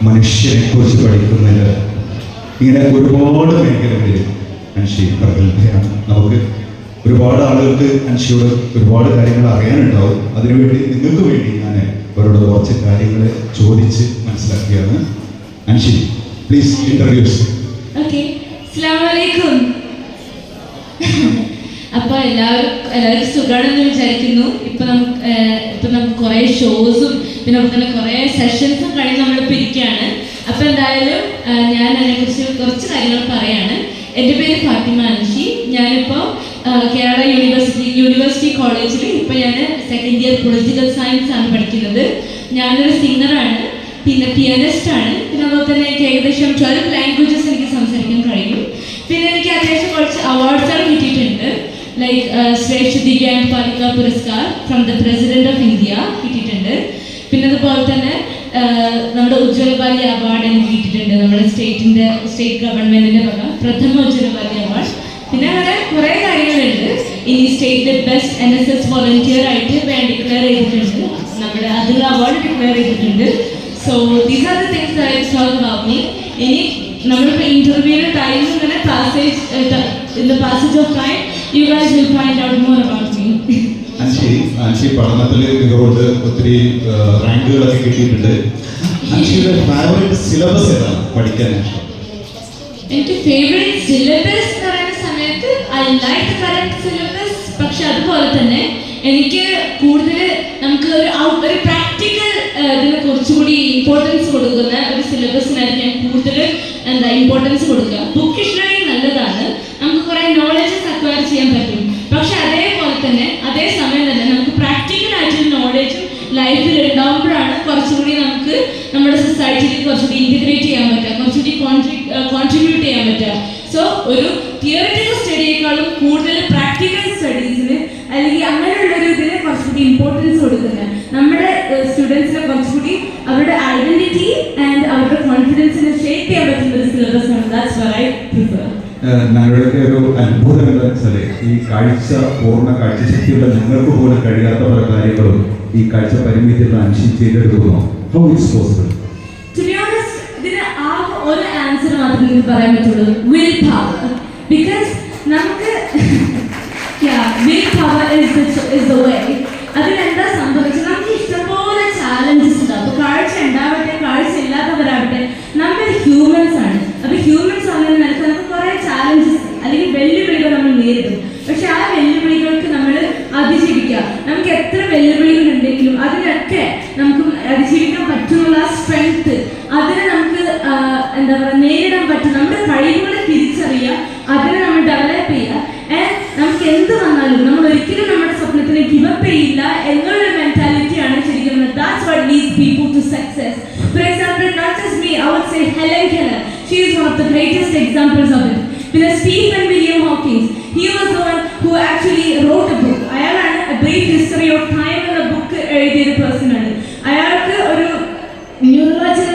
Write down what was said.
മനുഷ്യനെ കുറിച്ച് പഠിക്കുന്നതിൽ ഇങ്ങനെ ഒരുപാട് മേഖലകളിൽ അൻഷി പ്രഗത്ഭയാണ്. നമുക്ക് ഒരുപാട് ആളുകൾക്ക് അൻഷിയോട് ഒരുപാട് കാര്യങ്ങൾ അറിയാനുണ്ടാവും. അതിനുവേണ്ടി നിങ്ങൾക്ക് വേണ്ടി ഞാൻ അവരോട് കുറച്ച് കാര്യങ്ങൾ ചോദിച്ച് മനസ്സിലാക്കിയാണ്. Anshi, please introduce. ഓക്കെ, അസ്സലാമു അലൈക്കും. അപ്പോൾ എല്ലാവർക്കും സുഖമാണെന്ന് വിചാരിക്കുന്നു. ഇപ്പം നമുക്ക് കുറേ ഷോസും പിന്നെ തന്നെ കുറേ സെഷൻസും കഴിഞ്ഞ് നമ്മളിപ്പോൾ ഇരിക്കുകയാണ്. അപ്പോൾ എന്തായാലും ഞാൻ അതിനെക്കുറിച്ച് കുറച്ച് കാര്യങ്ങൾ പറയാണ്. എൻ്റെ പേര് ഫാത്തിമ അൻഷി. ഞാനിപ്പോൾ കേരള യൂണിവേഴ്സിറ്റി കോളേജിൽ ഇപ്പോൾ ഞാൻ സെക്കൻഡ് ഇയർ പൊളിറ്റിക്കൽ സയൻസ് ആണ് പഠിക്കുന്നത്. ഞാനൊരു സിംഗറാണ്, പിന്നെ പിയാനിസ്റ്റാണ്. പിന്നെ അതുപോലെ തന്നെ എനിക്ക് ഏകദേശം 12 ലാംഗ്വേജസ് എനിക്ക് സംസാരിക്കാൻ കഴിയും. പിന്നെ എനിക്ക് അത്യാവശ്യം കുറച്ച് അവാർഡ്സുകൾ കിട്ടിയിട്ടുണ്ട്. Like Shreshtha Divyang Palika Puraskar from the president of India കിട്ടിയിട്ടുണ്ട്. പിന്നെ അതുപോലെ തന്നെ നമ്മുടെ ഉജ്ജ്വലബാലി അവാർഡ് എനിക്ക് കിട്ടിയിട്ടുണ്ട്. നമ്മുടെ സ്റ്റേറ്റ് ഗവൺമെന്റിന്റെ വക പ്രഥമ ഉജ്ജ്വലബാലി അവാർഡ്. പിന്നെ അങ്ങനെ കുറേ കാര്യങ്ങളുണ്ട്. ഇനി സ്റ്റേറ്റിലെ ബെസ്റ്റ് NSS വോളണ്ടിയർ ആയിട്ട് ഞാൻ ഡിക്ലെയർ ചെയ്തിട്ടുണ്ട്. നമ്മുടെ അതിൽ അവാർഡ് ഡിക്ലെയർ ചെയ്തിട്ടുണ്ട്. So these are the things I talk about me. ഇനി നമ്മളിപ്പോൾ ഇന്റർവ്യൂവിന്റെ ടൈം ഇങ്ങനെ passage of time you guys will find out more about me. Anshi പഠനത്തിൽ മികവുണ്ട്, ഒത്തിരി റാങ്കുകളൊക്കെ കിട്ടിയിട്ടുണ്ട്. അൻഷിയുടെ ഫേവറേറ്റ് സിലബസ് ഏതാണ് പഠിക്കാൻ ഇഷ്ടം? എനിക്ക് ഫേവറേറ്റ് സിലബസ് എന്ന് പറയുന്ന സമയത്ത് I like the current syllabus. പക്ഷെ അതുപോലെ തന്നെ എനിക്ക് കൂടുതൽ നമുക്ക് ഒരു പ്രാക്ടിക്കൽ ഇതിനെ കുറച്ചുകൂടി ഇമ്പോർട്ടൻസ് കൊടുക്കുന്ന ഒരു സിലബസിനായിരിക്കും ഞാൻ കൂടുതൽ ഇമ്പോർട്ടൻസ് കൊടുക്കുക. ബുക്കിഷ് ലേണിംഗ് നല്ലതാണ്, നമുക്ക് കുറേ നോളജസ് അക്വയർ ചെയ്യാൻ പറ്റും. പക്ഷെ അതേപോലെ തന്നെ അതേ സമയം തന്നെ നമുക്ക് പ്രാക്ടിക്കൽ ആയിട്ടുള്ള നോളജും ലൈഫിൽ ഉണ്ടാകുമ്പോഴാണ് കുറച്ചുകൂടി നമുക്ക് നമ്മുടെ സൊസൈറ്റിയിൽ കുറച്ചുകൂടി ഇൻറ്റിഗ്രേറ്റ് ചെയ്യാൻ പറ്റുക, കുറച്ചുകൂടി കോൺട്രിബ്യൂട്ട് ചെയ്യാൻ പറ്റുക. സോ ഒരു തിയറിറ്റിക്കൽ സ്റ്റഡിയേക്കാളും കൂടുതൽ പ്രാക്ടിക്കൽ സ്റ്റഡീസിന് അല്ലെങ്കിൽ അങ്ങനെയുള്ളൊരു ഇതിന് കുറച്ചുകൂടി ഇമ്പോർട്ടൻസ് കൊടുക്കുന്നത് നമ്മുടെ സ്റ്റുഡൻസിനെ കുറച്ചുകൂടി അവരുടെ ഐഡന്റിറ്റി ആൻഡ് അവരുടെ കോൺഫിഡൻസിനെ ഷേപ്പ് ചെയ്യാൻ പറ്റുന്ന ഒരു സിലബസ് ആണ്. That's what I prefer. ഞങ്ങളുടെ ഒരു അത്ഭുതം എന്താ വെച്ചാൽ ഈ പൂർണ്ണ കാഴ്ചശക്തിയുള്ള നിങ്ങൾക്ക് പോലും കഴിയാത്ത പല കാര്യങ്ങളും ഈ കാഴ്ച പരിമിതിയുള്ള അൻഷി ചെയ്തെടുക്കുന്നു. How it's possible? To be honest, ഇതിന് ഒരു ആൻസർ മാത്രമേ എനിക്ക് പറയാൻ പറ്റുള്ളൂ, വിൽ പവർ. ബിക്കോസ് നമുക്ക് will power is the way. അതിനെന്താ സംഭവിച്ചത്? നമുക്ക് ഇഷ്ടംപോലെ ചാലഞ്ചസ് ഉണ്ടാവും. അപ്പോൾ കാഴ്ച ഉണ്ടാവട്ടെ കാഴ്ച ഇല്ലാത്തവരാവട്ടെ, നമ്മൾ ഹ്യൂമൻസ് ആണ്. അപ്പോൾ ഹ്യൂമൻസ് ആണെന്ന് നിലക്ക് നമുക്ക് കുറേ ചാലഞ്ചസ് അല്ലെങ്കിൽ വെല്ലുവിളികൾ നമ്മൾ നേരിടും. പക്ഷെ ആ വെല്ലുവിളികൾക്ക് നമ്മൾ അതിജീവിക്കുക. നമുക്ക് എത്ര വെല്ലുവിളികൾ ഉണ്ടെങ്കിലും അതിനൊക്കെ നമുക്ക് അതിജീവിക്കാൻ പറ്റുന്നുള്ള ആ സ്ട്രെങ്ത്, അതിനെ നമുക്ക് എന്താ പറയുക നേരിടാൻ പറ്റും. നമ്മുടെ കഴിവുകളെ തിരിച്ചറിയുക, അതിനെ നമ്മൾ ഡെവലപ്പ് ചെയ്യുക. നമുക്ക് എന്ത് വന്നാലും നമ്മൾ ഒരിക്കലും നമ്മുടെ സ്വപ്നത്തിനെ ഗിവപ്പ് ചെയ്യില്ല എന്നുള്ള മെന്റാലിറ്റിയാണ് ശരിക്കും. That's what leads people to success. For example, not just me, I would say Helen Keller. She is one of the greatest examples of it. പിന്നെ Stephen William Hawking, he was the one who actually wrote a book. അയാളാണ് A Brief History of Time എന്ന book എഴുതിയൊരു person ആണ്. അയാൾക്ക് ഒരു